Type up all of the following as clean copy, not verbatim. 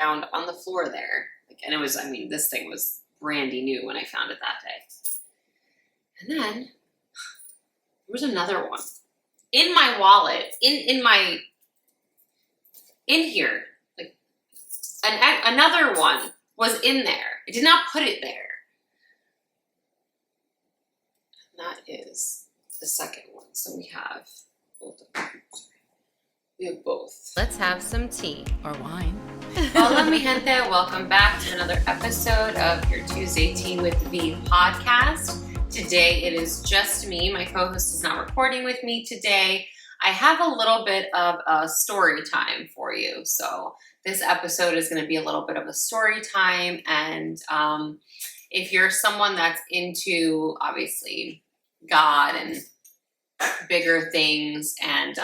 found on the floor there. Like, and it was, I mean, this thing was brandy new when I found it that day. And then there was another one in my wallet, in here. Like, another one was in there. I did not put it there. And that is the second one. So we have both of them. We have both. Let's have some tea. Or wine. Hola, mi gente. Welcome back to another episode of your Tuesday Tea with V podcast. Today it is just me. My co-host is not recording with me today. I have a little bit of a story time for you. So this episode is going to be a little bit of a story time. And if you're someone that's into, obviously, God and bigger things and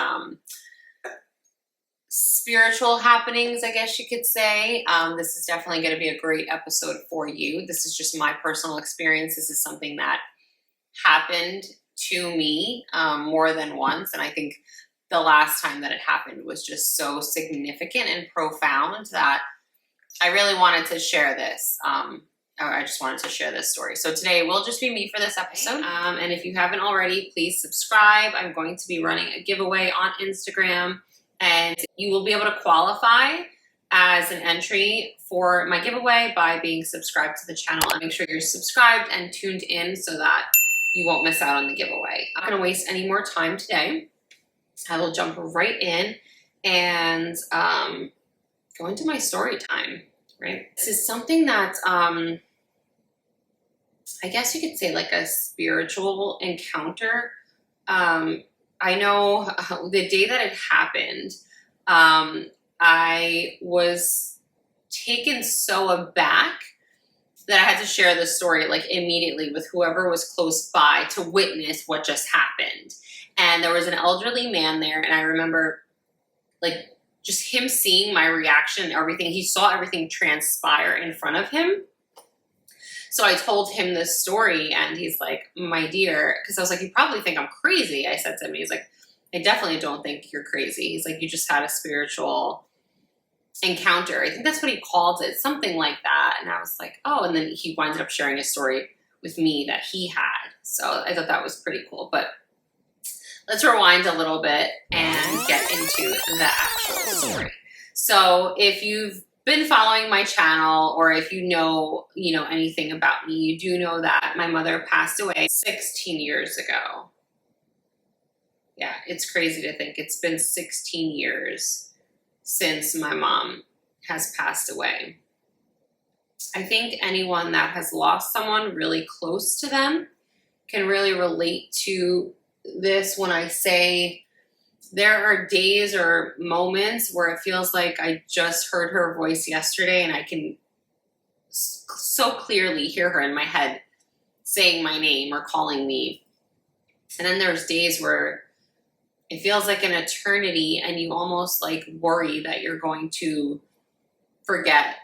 spiritual happenings, I guess you could say, this is definitely going to be a great episode for you. This is just my personal experience. This is something that happened to me more than once. And I think the last time that it happened was just so significant and profound that I really wanted to share this. I just wanted to share this story. So today it will just be me for this episode. And if you haven't already, please subscribe. I'm going to be running a giveaway on Instagram, and you will be able to qualify as an entry for my giveaway by being subscribed to the channel. And make sure you're subscribed and tuned in so that you won't miss out on the giveaway. I'm not going to waste any more time today. I will jump right in and go into my story time. Right. This is something that, I guess you could say like a spiritual encounter. I know the day that it happened, I was taken so aback that I had to share this story like immediately with whoever was close by to witness what just happened. And there was an elderly man there, and I remember like just him seeing my reaction, everything. He saw everything transpire in front of him. So I told him this story, and he's like, my dear, because I was like, you probably think I'm crazy. I said to him, he's like, I definitely don't think you're crazy. He's like, you just had a spiritual encounter. I think that's what he called it, something like that. And I was like, oh, and then he winded up sharing a story with me that he had. So I thought that was pretty cool. But let's rewind a little bit and get into the actual story. So if you've been following my channel, or if you know anything about me, you do know that my mother passed away 16 years ago. Yeah, it's crazy to think it's been 16 years since my mom has passed away. I think anyone that has lost someone really close to them can really relate to this when I say there are days or moments where it feels like I just heard her voice yesterday, and I can so clearly hear her in my head saying my name or calling me. And then there's days where it feels like an eternity, and you almost like worry that you're going to forget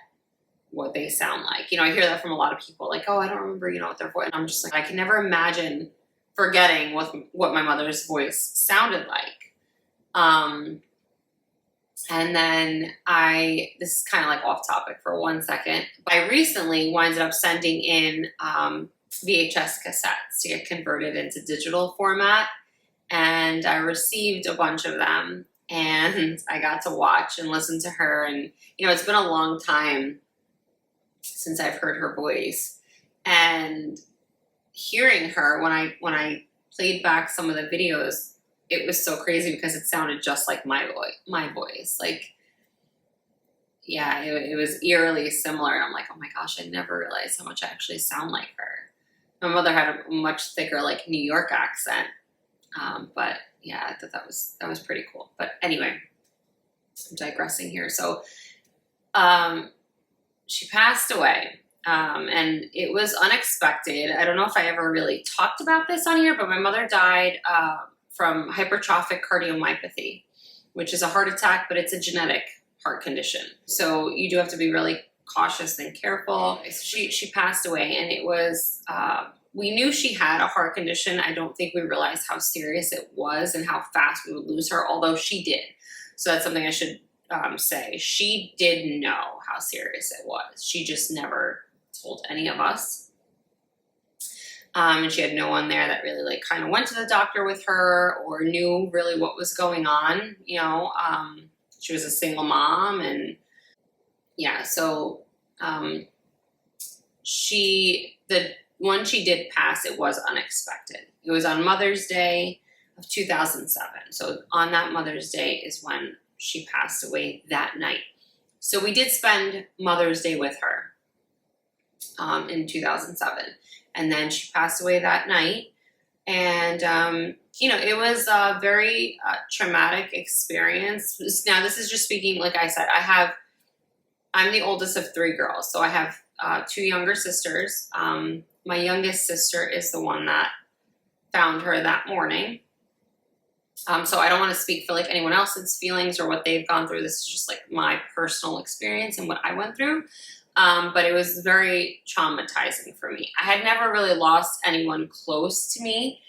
what they sound like. I hear that from a lot of people, like, oh, I don't remember, what their voice. And I'm just like, I can never imagine forgetting what my mother's voice sounded like. And then this is kind of like off topic for 1 second, but I recently winded up sending in VHS cassettes to get converted into digital format. And I received a bunch of them, and I got to watch and listen to her. And, it's been a long time since I've heard her voice, and hearing her when I played back some of the videos, it was so crazy because it sounded just like my voice. Like, yeah, it was eerily similar. And I'm like, oh my gosh, I never realized how much I actually sound like her. My mother had a much thicker, like, New York accent. But yeah, I thought that was pretty cool. But anyway, I'm digressing here. So, she passed away. And it was unexpected. I don't know if I ever really talked about this on here, but my mother died from hypertrophic cardiomyopathy, which is a heart attack, but it's a genetic heart condition. So you do have to be really cautious and careful. She passed away, and it was, we knew she had a heart condition. I don't think we realized how serious it was and how fast we would lose her, although she did. So that's something I should say, she did know how serious it was. She just never told any of us. And she had no one there that really like kind of went to the doctor with her or knew really what was going on. You know, she was a single mom, and yeah, so when she did pass, it was unexpected. It was on Mother's Day of 2007. So on that Mother's Day is when she passed away that night. So we did spend Mother's Day with her in 2007. And then she passed away that night. And, you know, it was a very traumatic experience. Now, this is just speaking, like I said, I'm the oldest of 3 girls. So I have 2 younger sisters. My youngest sister is the one that found her that morning. So I don't want to speak for like anyone else's feelings or what they've gone through. This is just like my personal experience and what I went through. But it was very traumatizing for me. I had never really lost anyone close to me.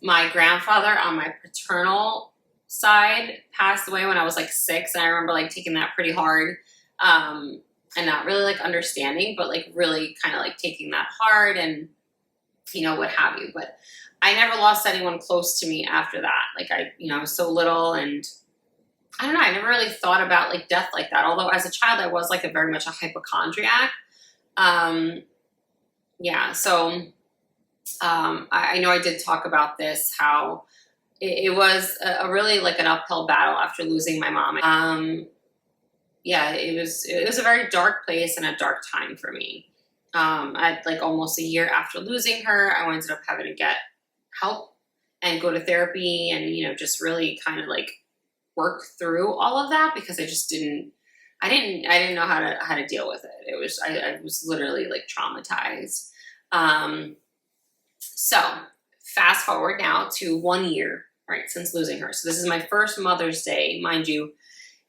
My grandfather on my paternal side passed away when I was like 6. And I remember like taking that pretty hard. And not really like understanding, but like really kind of like taking that hard and, you know, what have you. But I never lost anyone close to me after that. Like I was so little, and I don't know, I never really thought about like death like that. Although as a child, I was like very much a hypochondriac. Yeah. So, I know I did talk about this, how it was a really like an uphill battle after losing my mom. Yeah, it was a very dark place and a dark time for me. At like almost a year after losing her, I ended up having to get help and go to therapy and, you know, just really kind of like work through all of that, because I didn't know how to deal with it. I was literally like traumatized. So fast forward now to 1 year, right, since losing her. So this is my first Mother's Day, mind you.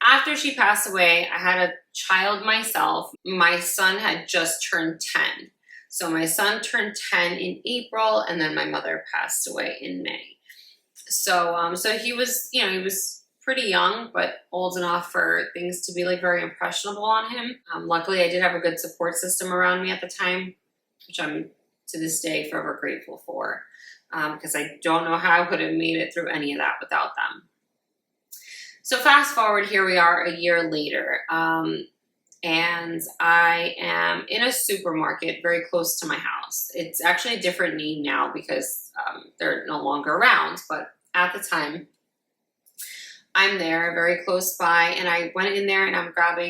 After she passed away, I had a child myself. My son had just turned 10. So my son turned 10 in April, and then my mother passed away in May. So, so he was, you know, he was pretty young, but old enough for things to be like very impressionable on him. Luckily, I did have a good support system around me at the time, which I'm to this day forever grateful for, because I don't know how I would have made it through any of that without them. So fast forward, here we are a year later, and I am in a supermarket very close to my house. It's actually a different name now because they're no longer around, but at the time, I'm there very close by, and I went in there and I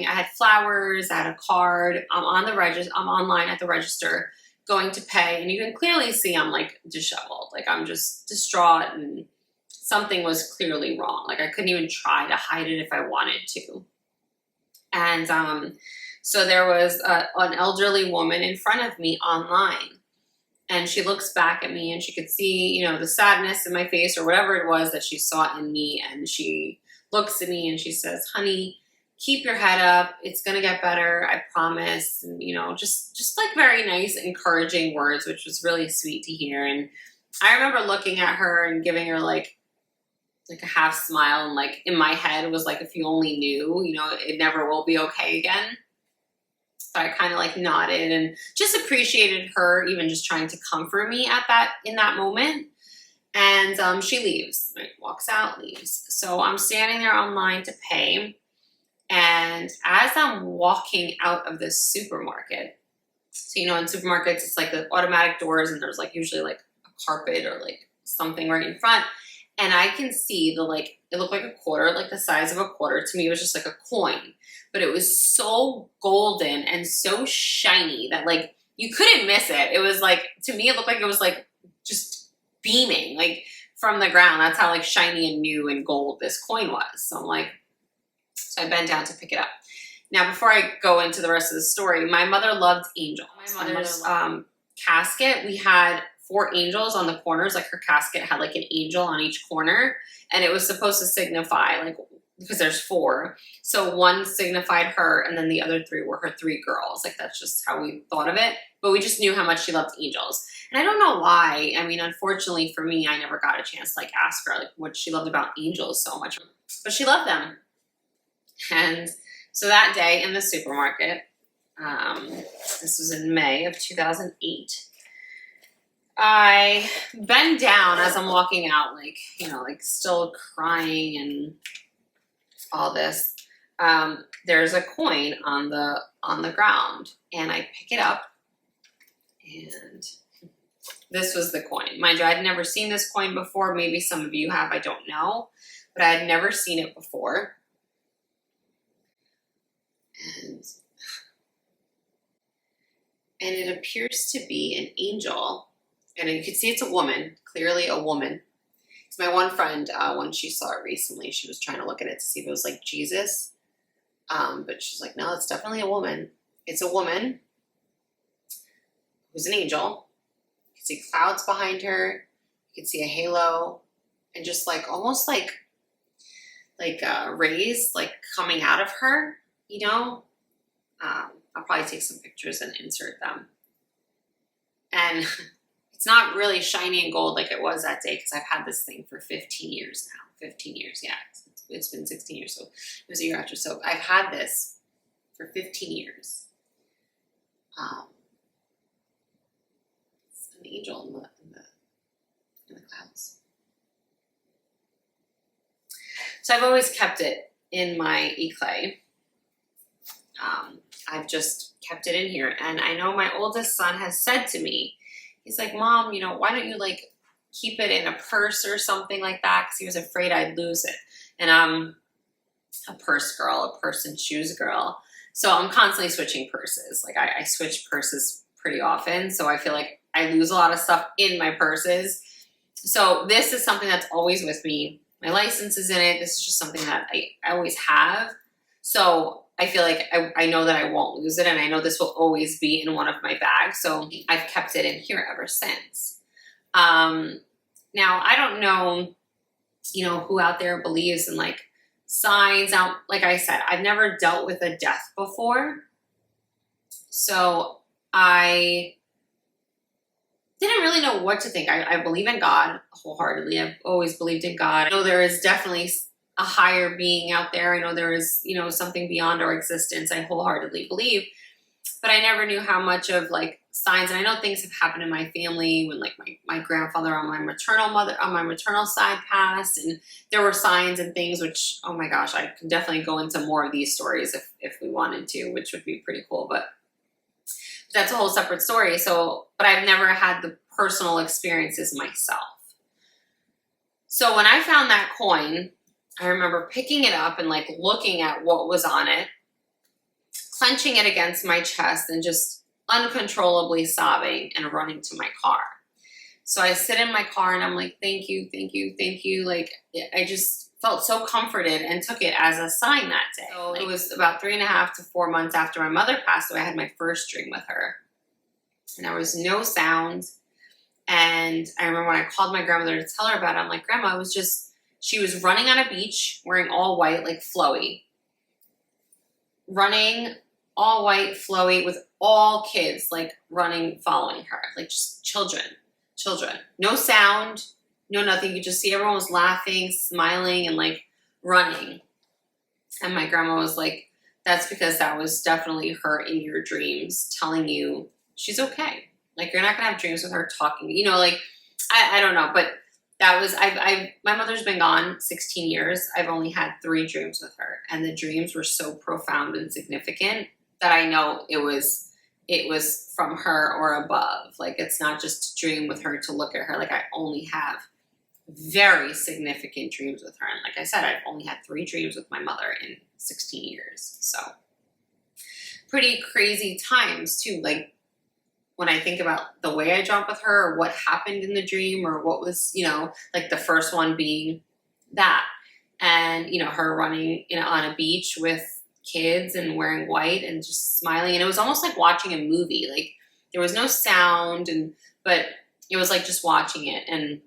had flowers, I had a card, I'm online at the register going to pay, and you can clearly see I'm like disheveled, like I'm just distraught, and something was clearly wrong. Like I couldn't even try to hide it if I wanted to. And so there was an elderly woman in front of me online, and she looks back at me and she could see, you know, the sadness in my face or whatever it was that she saw in me. And she looks at me and she says, "Honey, keep your head up. It's going to get better. I promise." And, you know, just like very nice, encouraging words, which was really sweet to hear. And I remember looking at her and giving her like a half smile, and like in my head it was like, if you only knew, you know, it never will be okay again. So I kind of like nodded and just appreciated her even just trying to comfort me in that moment. And she leaves, right? Walks out, leaves. So I'm standing there online to pay, and as I'm walking out of this supermarket, so you know in supermarkets it's like the automatic doors, and there's like usually like a carpet or like something right in front. And I can see it looked like a quarter, like the size of a quarter. To me, it was just like a coin. But it was so golden and so shiny that like you couldn't miss it. It was like, to me, it looked like it was like just beaming like from the ground. That's how like shiny and new and gold this coin was. So I bent down to pick it up. Now, before I go into the rest of the story, my mother loved angels. My mother's casket, we had 4 angels on the corners. Like her casket had like an angel on each corner, and it was supposed to signify like, because there's 4. So 1 signified her, and then the other 3 were her 3 girls. Like that's just how we thought of it. But we just knew how much she loved angels. And I don't know why. I mean, unfortunately for me, I never got a chance to like ask her like what she loved about angels so much. But she loved them. And so that day in the supermarket, this was in May of 2008, I bend down as I'm walking out, like, like still crying and all this. There's a coin on the ground, and I pick it up, and this was the coin. Mind you, I'd never seen this coin before. Maybe some of you have, I don't know, but I had never seen it before. And it appears to be an angel, and you can see it's a woman, clearly a woman. It's my one friend, when she saw it recently, she was trying to look at it to see if it was like Jesus, but she's like, no, it's definitely a woman. It's a woman who's an angel. You can see clouds behind her. You can see a halo, and just like almost like rays like coming out of her, I'll probably take some pictures and insert them. And it's not really shiny and gold like it was that day, because I've had this thing for 15 years now. 15 years, yeah. It's been 16 years, so it was a year after. So I've had this for 15 years. It's an angel in the clouds. So I've always kept it in my e-clay. I've just kept it in here. And I know my oldest son has said to me, he's like, Mom, why don't you like keep it in a purse or something like that? Because he was afraid I'd lose it. And I'm a purse girl, a purse and shoes girl. So I'm constantly switching purses. Like I switch purses pretty often. So I feel like I lose a lot of stuff in my purses. So this is something that's always with me. My license is in it. This is just something that I always have. So I feel like I know that I won't lose it, and I know this will always be in one of my bags. So I've kept it in here ever since. Now, I don't know, who out there believes in like signs. Now, like I said, I've never dealt with a death before. So I didn't really know what to think. I believe in God wholeheartedly. I've always believed in God. I know there is definitely a higher being out there. I know there is, something beyond our existence. I wholeheartedly believe, but I never knew how much of like signs. And I know things have happened in my family when like my grandfather on my maternal side passed, and there were signs and things, which, oh my gosh, I can definitely go into more of these stories if we wanted to, which would be pretty cool, but that's a whole separate story. So, but I've never had the personal experiences myself. So when I found that coin, I remember picking it up and like looking at what was on it, clenching it against my chest and just uncontrollably sobbing and running to my car. So I sit in my car and I'm like, thank you, thank you, thank you. Like I just felt so comforted and took it as a sign that day. So it was about 3.5 to 4 months after my mother passed away, I had my first dream with her. And there was no sound. And I remember when I called my grandmother to tell her about it, I'm like, Grandma, she was running on a beach wearing all white, like flowy. Running all white, flowy, with all kids like running, following her, like just children. No sound, no nothing. You just see everyone was laughing, smiling, and like running. And my grandma was like, that's because that was definitely her in your dreams telling you she's okay. Like you're not gonna have dreams with her talking, like I don't know, but that was, my mother's been gone 16 years. I've only had 3 dreams with her, and the dreams were so profound and significant that I know it was from her or above. Like it's not just to dream with her to look at her. Like I only have very significant dreams with her. And like I said, I've only had 3 dreams with my mother in 16 years. So pretty crazy times too. Like when I think about the way I jumped with her, or what happened in the dream, or what was, like the first one being that, and, her running, on a beach with kids and wearing white and just smiling. And it was almost like watching a movie. Like there was no sound, but it was like just watching it. And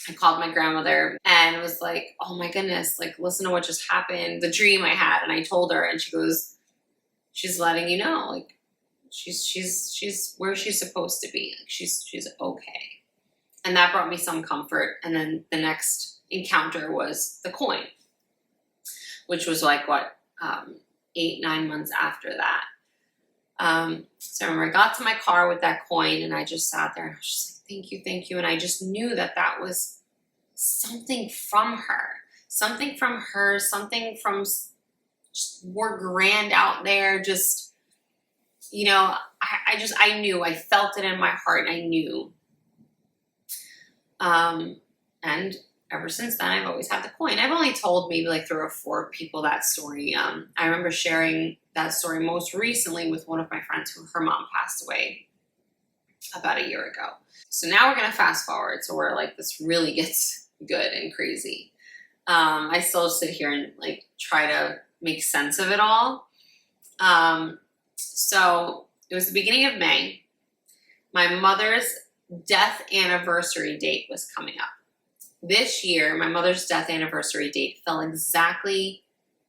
I called my grandmother and was like, oh my goodness, like listen to what just happened, the dream I had. And I told her, and she goes, she's letting you know, like, she's where she's supposed to be. Like she's okay. And that brought me some comfort. And then the next encounter was the coin, which was like what, 8, 9 months after that. So I remember I got to my car with that coin and I just sat there and I was just like, thank you, thank you. And I just knew that that was something from her, something just more grand out there. Just, you know, I knew, I felt it in my heart and I knew. And ever since then, I've always had the coin. I've only told maybe like 3 or 4 people that story. I remember sharing that story most recently with one of my friends who her mom passed away about a year ago. So now we're going to fast forward to where like this really gets good and crazy. I still sit here and like try to make sense of it all. So it was the beginning of May. My mother's death anniversary date was coming up. This year, my mother's death anniversary date fell exactly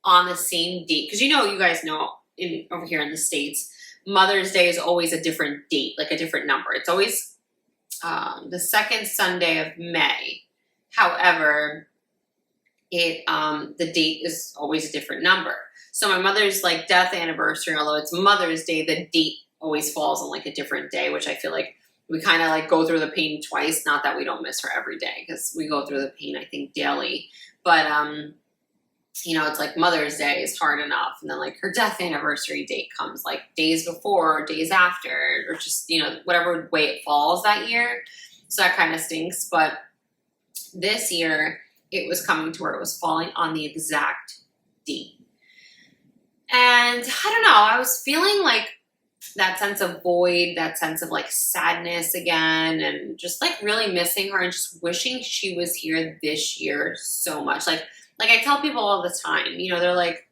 on the same date. Because you guys know over here in the States, Mother's Day is always a different date, like a different number. It's always the second Sunday of May. However, the date is always a different number. So my mother's like death anniversary, although it's Mother's Day, the date always falls on like a different day, which I feel like we kind of like go through the pain twice. Not that we don't miss her every day, because we go through the pain, I think, daily. But, it's like Mother's Day is hard enough. And then like her death anniversary date comes like days before or days after, or just, whatever way it falls that year. So that kind of stinks. But this year it was coming to where it was falling on the exact date. And I don't know, I was feeling like that sense of void, that sense of like sadness again, and just like really missing her and just wishing she was here this year so much. Like I tell people all the time, they're like,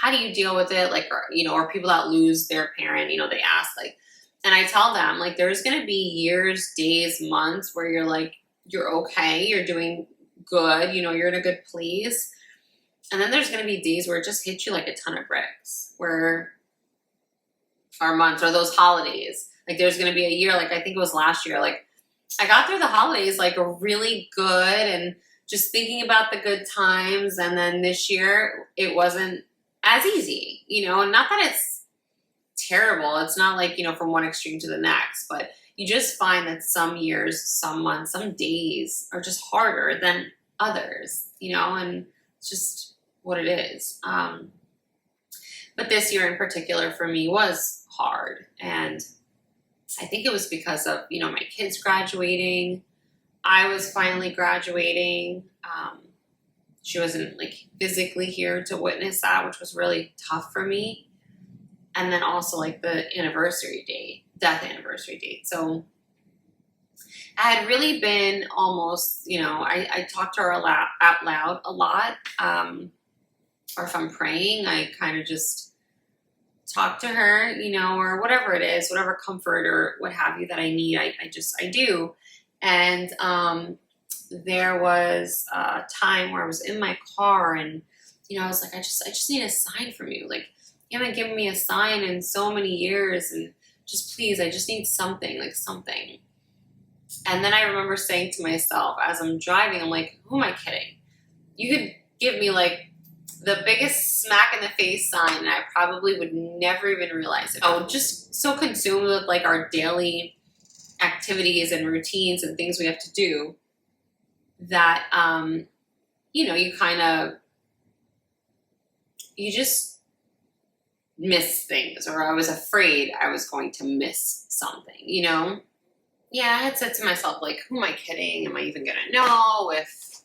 how do you deal with it? Like, or people that lose their parent, they ask like, and I tell them like, there's going to be years, days, months where you're like, you're okay, you're doing good, you're in a good place. And then there's going to be days where it just hits you like a ton of bricks, where our months or those holidays. Like there's going to be a year, like I think it was last year, like I got through the holidays like really good and just thinking about the good times. And then this year it wasn't as easy, and not that it's terrible. It's not like, from one extreme to the next, but you just find that some years, some months, some days are just harder than others, and it's just what it is. But this year in particular for me was hard. And I think it was because of, my kids graduating. I was finally graduating. She wasn't like physically here to witness that, which was really tough for me. And then also like the death anniversary date. So I had really been almost, I talked to her out loud a lot. Or if I'm praying, I kind of just talk to her, or whatever it is, whatever comfort or what have you that I need, I do. And there was a time where I was in my car and, I was like, I just need a sign from you. Like, you haven't given me a sign in so many years, and just please, I just need something, like something. And then I remember saying to myself as I'm driving, I'm like, who am I kidding? You could give me like the biggest smack in the face sign and I probably would never even realize it. Oh, just so consumed with like our daily activities and routines and things we have to do that, you just miss things, or I was afraid I was going to miss something, Yeah, I had said to myself, like, who am I kidding? Am I even going to know if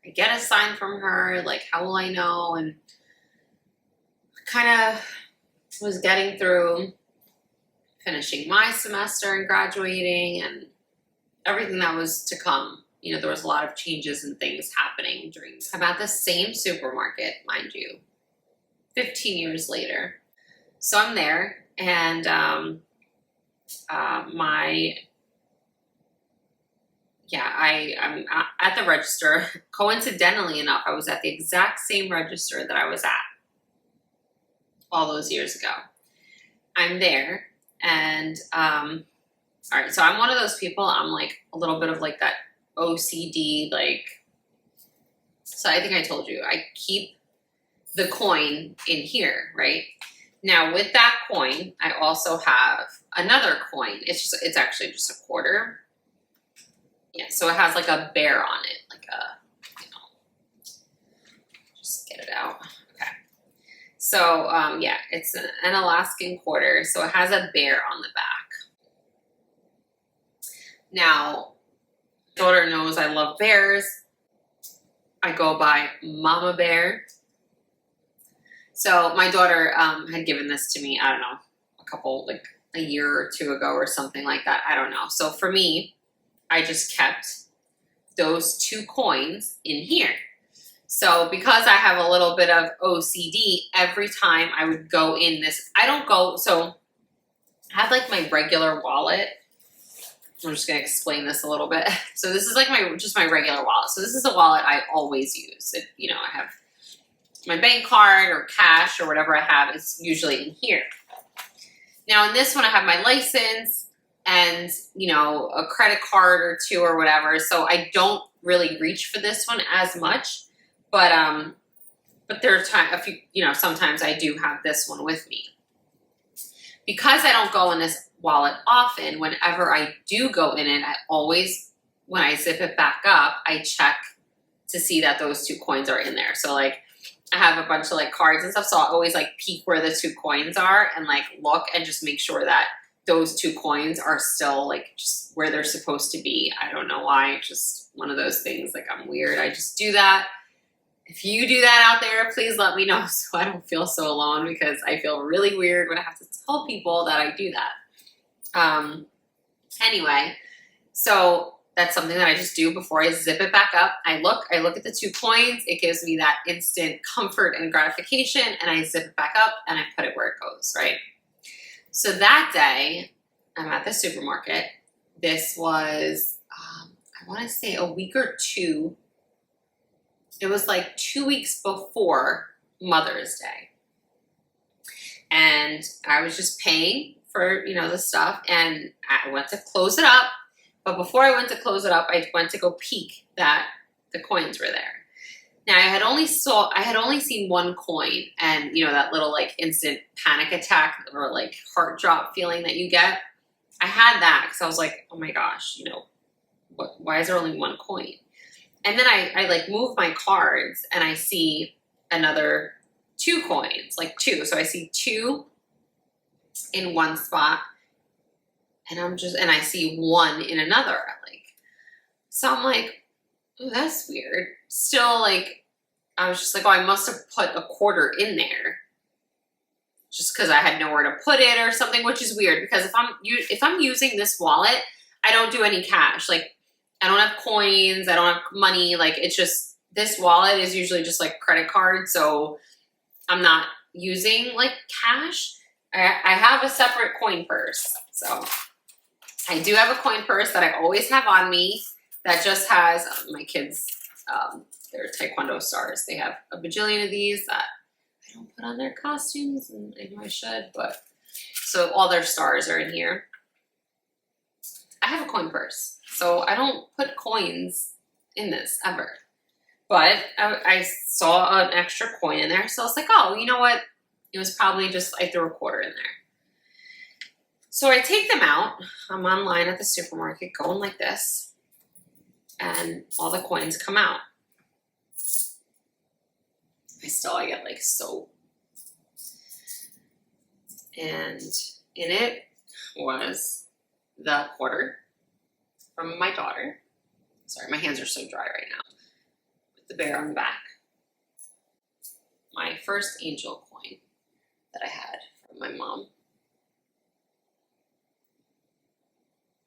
I get a sign from her? Like, how will I know? And kind of was getting through finishing my semester and graduating and everything that was to come. There was a lot of changes and things happening during. I'm at the same supermarket, mind you, 15 years later. So I'm there, and I'm at the register. Coincidentally enough, I was at the exact same register that I was at all those years ago. I'm there, and all right, so I'm one of those people, I'm like a little bit of like that OCD, like, so I think I told you, I keep the coin in here, right? Now with that coin, I also have another coin. It's actually just a quarter. Yeah, so it has like a bear on it, like a, just get it out. Okay. So yeah, it's an Alaskan quarter. So it has a bear on the back. Now, my daughter knows I love bears. I go by Mama Bear. So my daughter had given this to me, I don't know, like a year or two ago or something like that. I don't know. So for me, I just kept those 2 coins in here. So because I have a little bit of OCD, every time I would go in this, so I have like my regular wallet. I'm just going to explain this a little bit. So this is like just my regular wallet. So this is a wallet I always use. I have my bank card or cash or whatever I have is usually in here. Now in this one, I have my license and, a credit card or 2 or whatever. So I don't really reach for this one as much, but there are sometimes I do have this one with me. Because I don't go in this wallet often, whenever I do go in it, I always, when I zip it back up, I check to see that those 2 coins are in there. So like, I have a bunch of like cards and stuff, so I'll always like peek where the 2 coins are and like look and just make sure that those 2 coins are still like just where they're supposed to be. I don't know why, just one of those things, like I'm weird, I just do that. If you do that out there, please let me know so I don't feel so alone, because I feel really weird when I have to tell people that I do that. Anyway, so that's something that I just do before I zip it back up. I look at the 2 coins. It gives me that instant comfort and gratification, and I zip it back up and I put it where it goes, right? So that day, I'm at the supermarket. This was, I want to say a week or 2. It was like 2 weeks before Mother's Day. And I was just paying for, the stuff, and I went to close it up. But before I went to close it up, I went to go peek that the coins were there. Now I had only seen 1 coin, and that little like instant panic attack or like heart drop feeling that you get. I had that because I was like, oh my gosh, why is there only 1 coin? And then I like move my cards and I see another 2 coins, like 2. So I see 2 in one spot, and I see 1 in another. So I'm like, oh, that's weird. Still, like, I was just like, oh, I must have put a quarter in there just because I had nowhere to put it or something, which is weird because if I'm using this wallet, I don't do any cash. Like, I don't have coins, I don't have money. Like, it's just, this wallet is usually just like credit card, so I'm not using like cash. I have a separate coin purse. So I do have a coin purse that I always have on me that just has my kids, they're Taekwondo stars. They have a bajillion of these that I don't put on their costumes, and I know I should, but so all their stars are in here. I have a coin purse, so I don't put coins in this ever. But I saw an extra coin in there, so I was like, oh, you know what? It was probably just, I threw a quarter in there. So I take them out. I'm online at the supermarket going like this, and all the coins come out. I get like so. And in it was the quarter from my daughter. Sorry, my hands are so dry right now. With the bear on the back. My first angel coin that I had from my mom.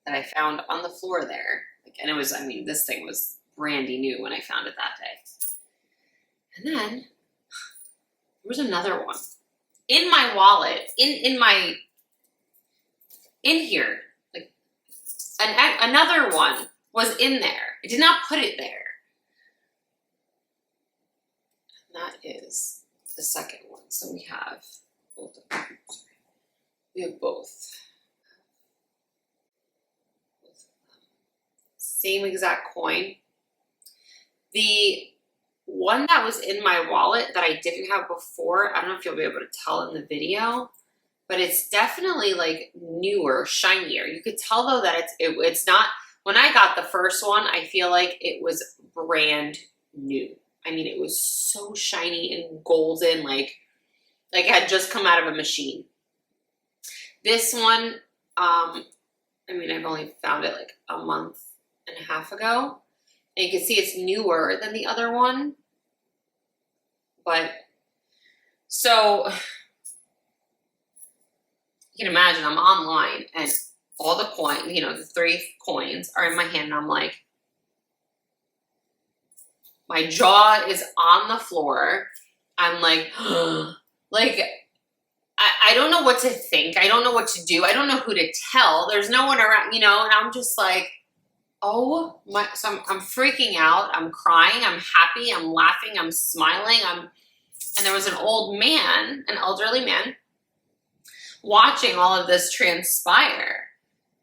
That I found on the floor there. And it was, this thing was brandy new when I found it that day. And then there was another one in my wallet, in here. Like, another one was in there. I did not put it there. And that is the second one. So we have both of them. We have both. Same exact coin. The one that was in my wallet that I didn't have before. I don't know if you'll be able to tell in the video, but it's definitely like newer, shinier. You could tell though that it's not, when I got the first one, I feel like it was brand new. I mean, it was so shiny and golden, like it had just come out of a machine. This one, I mean, I've only found it like a month and a half ago. And you can see it's newer than the other one. But, so, you can imagine I'm online and all the coins, you know, the 3 coins are in my hand. And I'm like, my jaw is on the floor. I'm like, like, I don't know what to think. I don't know what to do. I don't know who to tell. There's no one around, you know, and I'm just like, oh my, so I'm freaking out. I'm crying. I'm happy. I'm laughing. I'm smiling. And there was an old man, an elderly man, watching all of this transpire.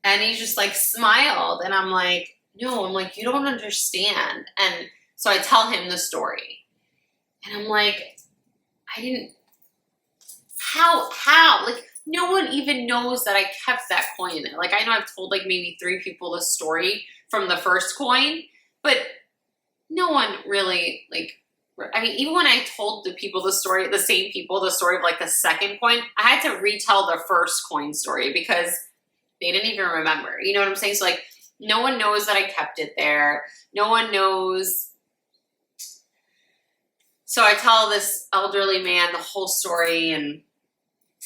And he just like smiled. And I'm like, no, I'm like, you don't understand. And so I tell him the story. And I'm like, how? Like, no one even knows that I kept that coin in there. Like, I know I've told like maybe 3 people the story from the first coin, but no one really, like, I mean, even when I told the people the story, the same people, the story of like the second coin, I had to retell the first coin story because they didn't even remember. You know what I'm saying? So like, no one knows that I kept it there. No one knows. So I tell this elderly man the whole story, and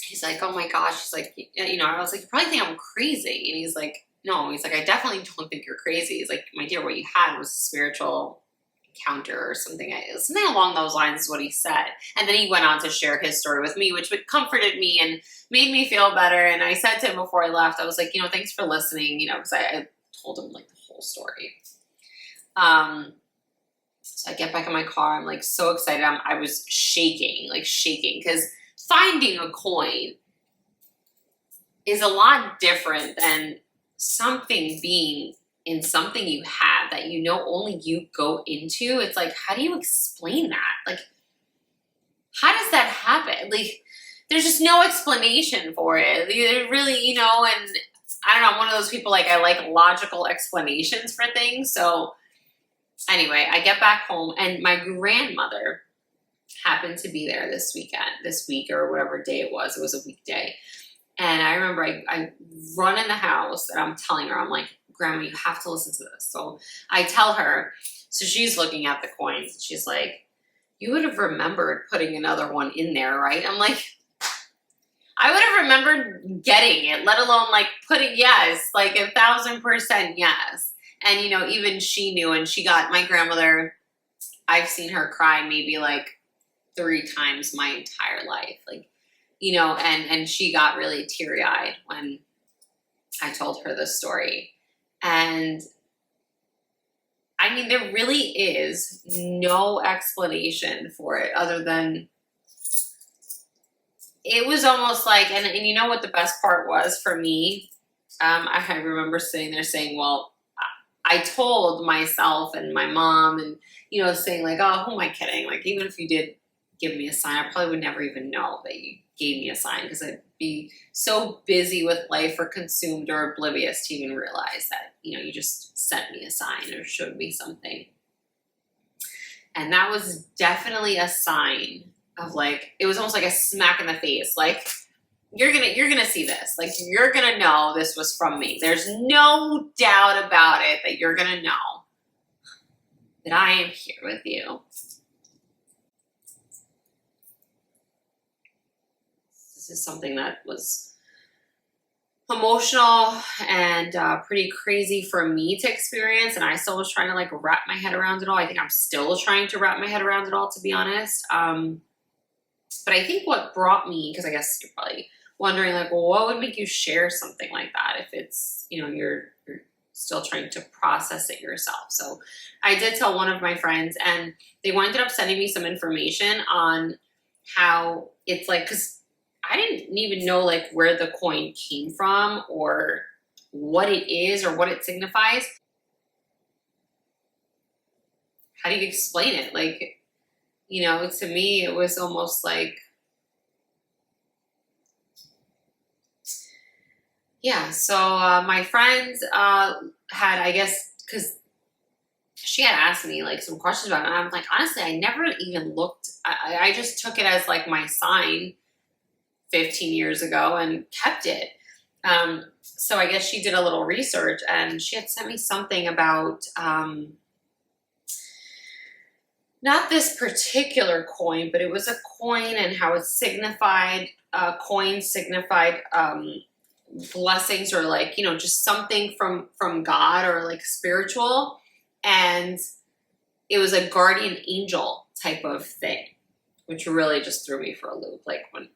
he's like, oh my gosh. He's like, you know, I was like, you probably think I'm crazy. And he's like, no. He's like, I definitely don't think you're crazy. He's like, my dear, what you had was a spiritual encounter or something. Something along those lines is what he said. And then he went on to share his story with me, which comforted me and made me feel better. And I said to him before I left, I was like, you know, thanks for listening, you know, because I told him like the whole story. So I get back in my car. I'm like so excited. I was shaking, because finding a coin is a lot different than something being in something you have that you know only you go into. It's like, how do you explain that? Like, how does that happen? Like, there's just no explanation for it. It really, you know, and I don't know, I'm one of those people, like, I like logical explanations for things. So anyway, I get back home and my grandmother happened to be there this week or whatever day it was. It was a weekday. And I remember I run in the house and I'm telling her, I'm like, Grandma, you have to listen to this. So I tell her, so she's looking at the coins and she's like, you would have remembered putting another one in there, right? I'm like, I would have remembered getting it, let alone like putting, yes, like 1,000% yes. And, you know, even she knew, and she got, my grandmother, I've seen her cry maybe like 3 times my entire life. Like, you know, and she got really teary-eyed when I told her this story. And I mean, there really is no explanation for it other than it was almost like, and you know what the best part was for me? I remember sitting there saying, well, I told myself and my mom and, you know, saying like, oh, who am I kidding? Like, even if you did give me a sign, I probably would never even know that you gave me a sign because I'd be so busy with life or consumed or oblivious to even realize that, you know, you just sent me a sign or showed me something. And that was definitely a sign of like, it was almost like a smack in the face. Like, you're gonna see this. Like, you're gonna know this was from me. There's no doubt about it that you're gonna know that I am here with you. This is something that was emotional and pretty crazy for me to experience, and I still was trying to like wrap my head around it all. I think I'm still trying to wrap my head around it all, to be honest. But I think what brought me, because I guess you're probably wondering like, well, what would make you share something like that if it's, you know, you're still trying to process it yourself. So I did tell one of my friends, and they ended up sending me some information on how it's like, because I didn't even know like where the coin came from or what it is or what it signifies. How do you explain it? Like, You know, to me, it was almost like, yeah. So my friends had, I guess, because she had asked me like some questions about it, and I'm like, honestly, I never even looked. I just took it as like my sign 15 years ago and kept it. So I guess she did a little research, and she had sent me something about not this particular coin, but it was a coin and how it signified, coin signified blessings, or like, you know, just something from God, or like spiritual. And it was a guardian angel type of thing, which really just threw me for a loop. Like, when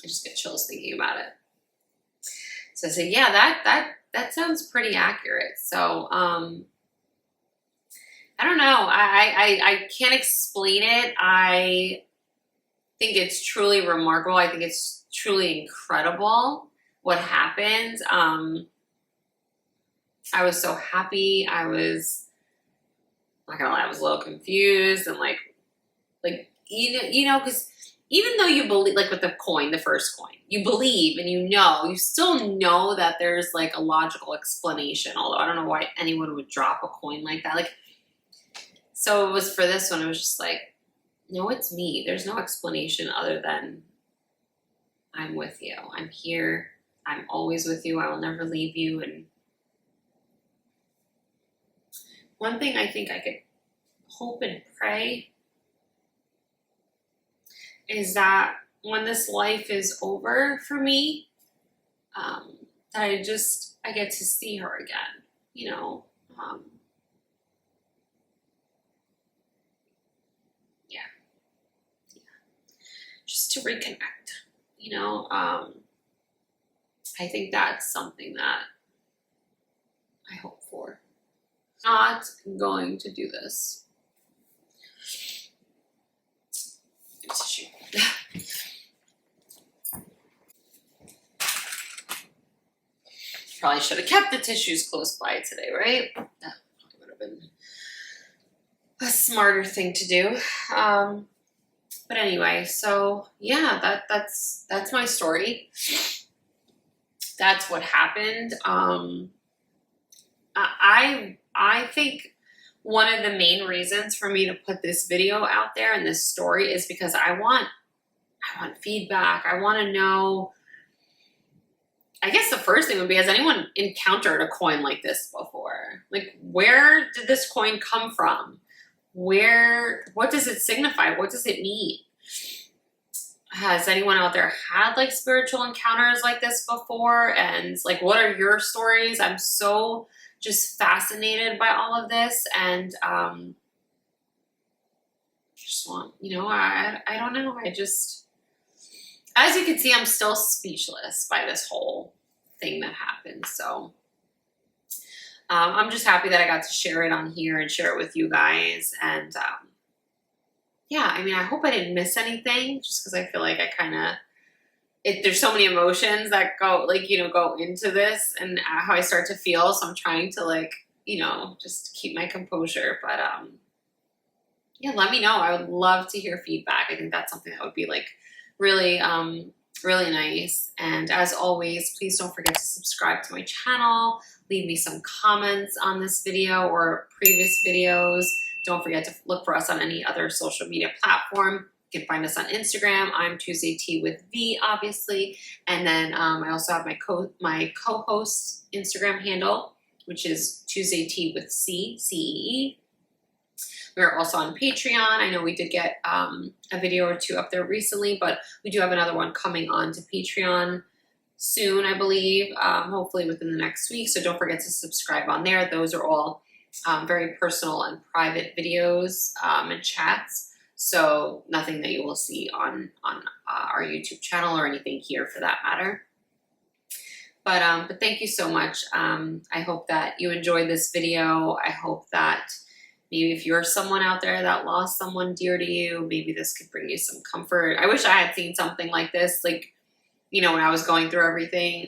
I just get chills thinking about it. So I said, yeah, that sounds pretty accurate. So I don't know. I can't explain it. I think it's truly remarkable. I think it's truly incredible what happened. I was so happy. I was, not gonna lie, I was a little confused, and like you know, because even though you believe, like with the coin, the first coin, you believe and you still know that there's like a logical explanation. Although I don't know why anyone would drop a coin like that. Like, so it was for this one. It was just like, no, it's me. There's no explanation other than I'm with you. I'm here. I'm always with you. I will never leave you. And one thing I think I could hope and pray is that when this life is over for me, that I get to see her again, you know. Yeah. Just to reconnect, you know. I think that's something that I hope for. Not going to do this. Tissue. Probably should have kept the tissues close by today, right? That would have been a smarter thing to do. But anyway, so yeah, that's my story. That's what happened. I think one of the main reasons for me to put this video out there and this story is because I want feedback. I want to know. I guess the first thing would be, has anyone encountered a coin like this before? Like, where did this coin come from? What does it signify? What does it mean? Has anyone out there had like spiritual encounters like this before? And like, what are your stories? I'm so just fascinated by all of this. And just want, you know, I don't know. I just, as you can see, I'm still speechless by this whole thing that happened. So I'm just happy that I got to share it on here and share it with you guys. And yeah, I mean, I hope I didn't miss anything, just because I feel like I kind of, there's so many emotions that go, like, you know, go into this and how I start to feel. So I'm trying to, like, you know, just keep my composure. But yeah, let me know. I would love to hear feedback. I think that's something that would be like really, really nice. And as always, please don't forget to subscribe to my channel. Leave me some comments on this video or previous videos. Don't forget to look for us on any other social media platform. You can find us on Instagram. I'm Tuesday Tea with V, obviously. And then I also have my co-host Instagram handle, which is Tuesday Tea with C, C-E-E. We're also on Patreon. I know we did get a video or two up there recently, but we do have another one coming on to Patreon soon, I believe, hopefully within the next week. So don't forget to subscribe on there. Those are all very personal and private videos and chats. So nothing that you will see on our YouTube channel or anything here for that matter. But thank you so much. I hope that you enjoyed this video. I hope that maybe if you're someone out there that lost someone dear to you, maybe this could bring you some comfort. I wish I had seen something like this, like, you know, when I was going through everything,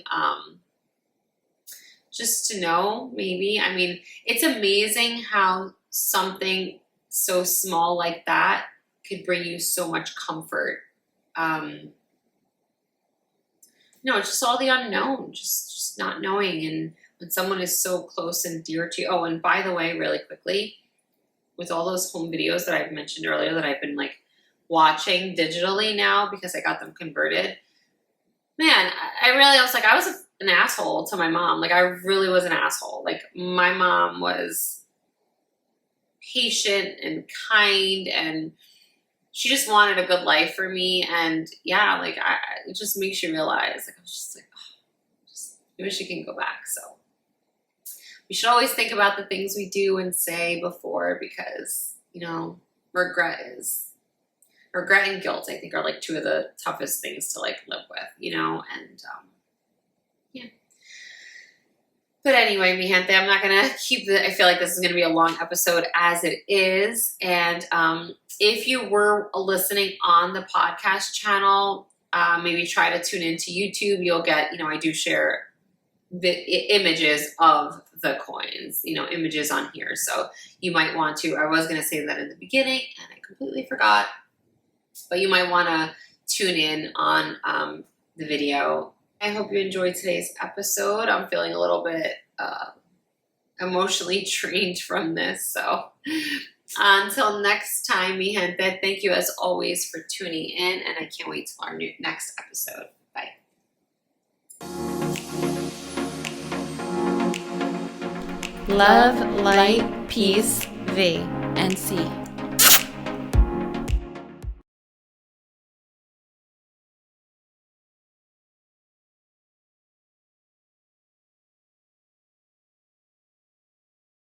just to know, maybe. I mean, it's amazing how something so small like that could bring you so much comfort. It's just all the unknown, just not knowing. And when someone is so close and dear to you. Oh, and by the way, really quickly, with all those home videos that I've mentioned earlier that I've been like watching digitally now because I got them converted, man, I was an asshole to my mom. Like, I really was an asshole. Like, my mom was patient and kind, and she just wanted a good life for me. And yeah, like, it just makes you realize, like, I was just like, I wish she can go back. So we should always think about the things we do and say before, because, regret and guilt, I think, are like two of the toughest things to like live with, and yeah. But anyway, mi gente, I'm not going to I feel like this is going to be a long episode as it is. And if you were listening on the podcast channel, maybe try to tune into YouTube. You'll get, I do share the images of the coins, images on here. So you might want to, I was going to say that in the beginning and I completely forgot, but you might want to tune in on the video. I hope you enjoyed today's episode. I'm feeling a little bit emotionally drained from this. So until next time, mi gente, thank you as always for tuning in, and I can't wait till our next episode. Bye. Love, light, peace, V, and C.